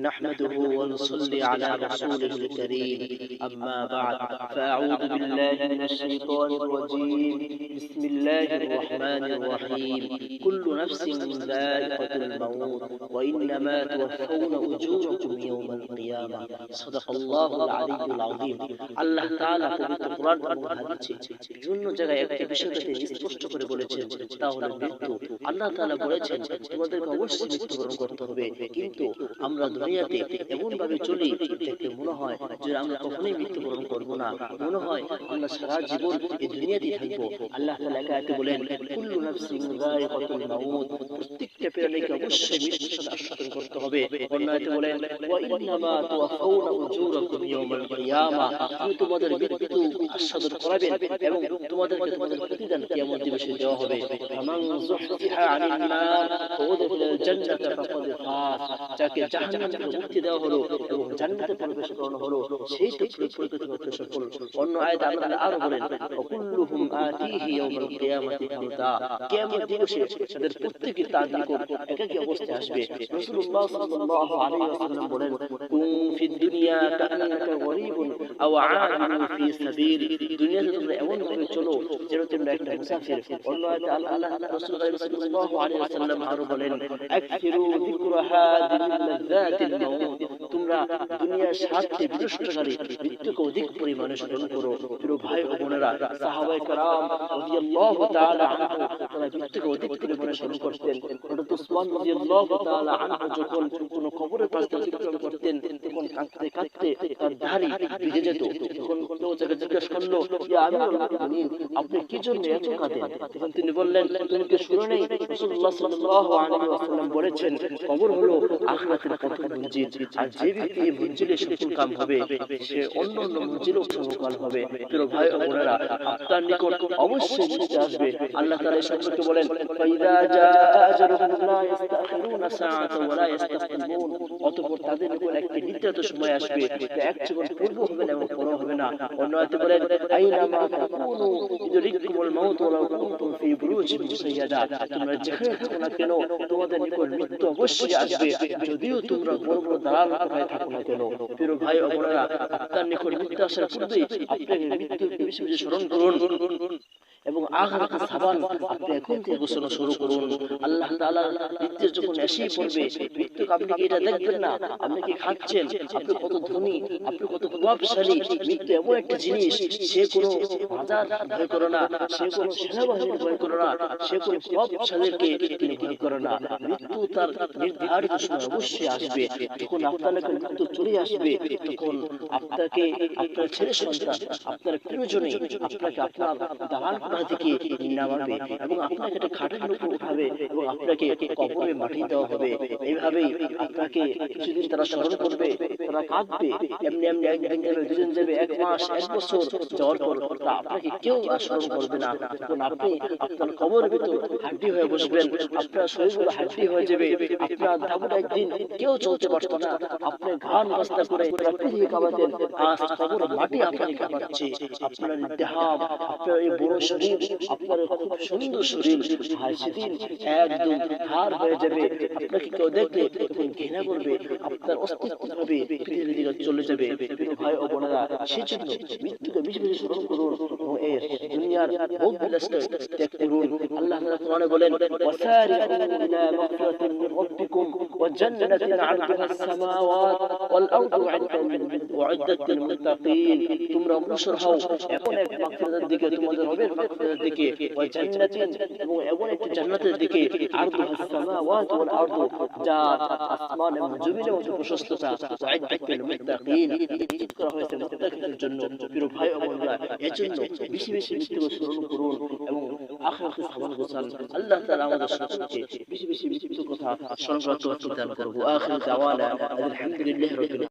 نحمده ونصلي على رسوله الكريم أما بعد فأعوذ بالله من الشيطان الرجيم بسم الله الرحمن الرحيم كل نفس ذائقة الموت وإنما توفون أجوركم يوم القيامة صدق الله العلي العظيم আল্লাহ তাআলা পবিত্র কোরআন এবং হাদিসে বিভিন্ন জায়গায় একটা বিষয়কে স্পষ্ট করে বলেছেন, তা হলো মৃত্যু। আল্লাহ তাআলা বলেছেন তোমাদেরকে অবশ্যই মৃত্যুবরণ করতে হবে, কিন্তু আমরা দুনিয়াতে এমন ভাবে চলি দেখতে মনে হয় যে আমরা কখনোই মৃত্যুবরণ করবো না, মনে হয় আমরা সারা জীবন এই দুনিয়াতেই থাকবো। আল্লাহ তাআলা আয়াতে বলেন কুল্লু নাফসিন যায়িকাতুল মাউত, প্রত্যেকটা প্রাণীকে অবশ্যই মৃত্যুর সাথে আস্বাদন করতে হবে। অন্য আয়াতে বলেন ওয়া ইন্নামা তুওয়াফাউনা উজুরাকুম ইয়াওমাল কিয়ামা, তুমি তোমাদের মৃত্যু আস্বাদন করাবেন এবং তোমাদেরকে তোমাদের প্রতিদান কিয়ামত দিবসে দেওয়া হবে। ফামান যুহজিহা আনিন নার ওয়া উদখিলাল জান্নাতা ফাকাদ ফাজ, যাকে জাহান্নাম থেকে মুক্তি দেওয়া হলো এবং জান্নাতে প্রবেশ করানো হলো সেই তো প্রকৃতপক্ষে সফল। অন্য আয়াতে আল্লাহ আরো বলেন কুল্লুহুম আতিহি ইয়াওমাল কিয়ামাতি ফারদা, কিয়ামত দিবসে তাদের প্রত্যেককে তার নিকট একাকী অবস্থায় আসবে। রাসূলুল্লাহ সাল্লাল্লাহু আলাইহি ওয়াসাল্লাম বলেন কুন ফিদ দুনিয়া কাআন্নাকা গরীবুন আও আআমিলুন ফি সাবিল, দুনিয়াতে তোমরা এমন ভাবে চলো যেন তোমরা একটা মুসাফির। অন্য আয়াতে আল্লাহ রাসূলুল্লাহ সাল্লাল্লাহু আলাইহি ওয়াসাল্লাম আরো বলেন আকসিরু যিকরা হাদিল লাযাতিল মাউত, তোমরা দুনিয়ার স্বার্থে বিনষ্টকারী মৃত্যুকে অধিক পরিমাণে স্মরণ করো। প্রিয় ভাই ও বোনেরা, সাহাবায়ে কেরাম রাদিয়াল্লাহু তাআলা আনহু তারা মৃত্যুকে অধিক পরিমাণে স্মরণ করতেন। হযরত উসমান রাদিয়াল্লাহু তাআলা আনহু যখন কোন কবরের পাশ দিয়ে অতিক্রম করতেন তখন কাঁদতে কাঁদতে তার দাড়ি ভিজে যেত। তখন কেউ তাকে জিজ্ঞেস করলো ইয়া আমিরুল মুমিনিন, আপনি কি জন্য এত কাঁদেন? তখন তিনি বললেন তুমি কি শুনো নাই রাসূলুল্লাহ সাল্লাল্লাহু আলাইহি ওয়াসাল্লাম বলেছেন কবর হলো আখিরাতের প্রথম মঞ্জিল, আর যে ব্যক্তি এই মঞ্জিলে সফল কাম হবে সে অন্য অন্য মঞ্জিলেও সফল হবে। প্রিয় ভাই ও বোনেরা, আপনার নিকট অবশ্যই মৃত্যু আসবে। আল্লাহ তাআলা এই সম্পর্কে বলেন ফাইদা জাআ আজালুহুম লা ইস্তাখিরুনা সাআতান ওয়া লা ইস্তাকদিমুন, অতঃপর তাদের নিকট একটি নির্ধারিত সময় আসবে যা এক সেকেন্ড পূর্ব হবে না এবং পরও হবে না। অন্য আয়াতে বলেন আইনামা তাকুনু ইদরিকুমুল মাউত ওয়া লাউ কুনতুম ফি বুরুজিন মুসাইয়াদা, তোমরা যেখানে থাকো না কেন তোমাদের নিকট মৃত্যু অবশ্যই আসবে, যদিও তোমরা বড় বড় দালাল কোথায় থাকো না কেন। প্রিয় ভাই ও বোনেরা, আপনার নিকট মৃত্যু আসার পূর্বেই আপনি মৃত্যুর বেশি বেশি স্মরণ করুন এবং আখিরাতের সাবান আপনি এখন থেকে গোছানো শুরু করুন। আল্লাহ তাআলার মৃত্যু যখন এসেই পড়বে, মৃত্যু আপনি কি এটা দেখবেন না? আপনি কি খাচ্ছেন? আপনি কত ধনী, আপনি কত প্রভাবশালী? মৃত্যু এমন একটা জিনিস, সে কোনো বাজার ভয় করে না, সে কোনো সেনাবাহিনীর ভয় করে না, সে কোনো প্রভাবশালীকে তিনি ভয় করে না। মৃত্যু তার নির্ধারিত সময় অবশ্যই আসবে। যখন আপনার কাছে মৃত্যু চলে আসবে তখন আপনাকে আপনার ছেলে সন্তান, আপনার প্রিয়জনে আপনাকে আপনার দালান থেকে নামাবে এবং আপনাকে একটা খাটের উপর উঠাবে এবং আপনাকে কবরে মাটি দেওয়া হবে। এইভাবেই আপনাকে কিছুদিন তারা স্মরণ করবে, তারা কাঁদবে, এমনি এমনি একদিন যাবে, দুদিন যাবে, এক মাস, এক বছর যাওয়ার পর আপনাকে কেউ আর স্মরণ করবে না। তখন আপনি আপনার কবরের ভিতর হাড্ডি হয়ে বসবেন, আপনার শরীরগুলো হাড্ডি হয়ে যাবে, আপনার দাবুটা একদিন কেউ চলতে পারতো না, আপনি ঘাম রাস্তা করে পৃথিবী কাঁপাতেন, আজ কবর মাটি আপনাকে কাঁপাচ্ছে। আপনার দেহাব, আপনার এই বড় শরীর, আপনার খুব সুন্দর শরীর, আর সেদিন একদম হার হয়ে যাবে। আপনাকে কেউ দেখলে তখন ঘৃণা করবে, আপনার অস্তিত্ব ভাবে পৃথিবীর দিকে চলে যাবে। প্রিয় ভাই ও বোনেরা, সেজন্য মৃত্যুকে বেশি বেশি স্মরণ করুন এবং এই দুনিয়ার ভোগ বিলাসটা ত্যাগ করুন। আল্লাহ তাআলা কোরআনে বলেন ওয়াসারিউ ইলা মাগফিরাতিন মির রাব্বিকুম ওয়া জান্নাতিন আরদুহাস সামাওয়াত ওয়াল আরদু উ'ইদ্দাত লিল মুত্তাকিন, তোমরা অগ্রসর হও এমন এক মাগফিরাতের দিকে, তোমাদের রবের মাগফিরাতের দিকে, ওয়া জান্নাতিন এবং এমন একটি জান্নাতের দিকে, আরদুহাস সামাওয়াত ওয়াল আরদু, যা আসমান এবং জমিনের মতো প্রশস্ততা, উ'ইদ্দাত লিল মুত্তাকিন, নিশ্চিত করা হয়েছে মুত্তাকিদের জন্য। প্রিয় ভাই ও বোনেরা, এজন্য বেশি বেশি মৃত্যুকে স্মরণ করুন এবং আখিরাতের সাবান গোছান। আল্লাহ তাআলা আমাদের সকলকে বেশি বেশি মৃত্যুর কথা স্মরণ করার তৌফিক দান করুন। আখির দাওয়ানা আলহামদুলিল্লাহি রাব্বিল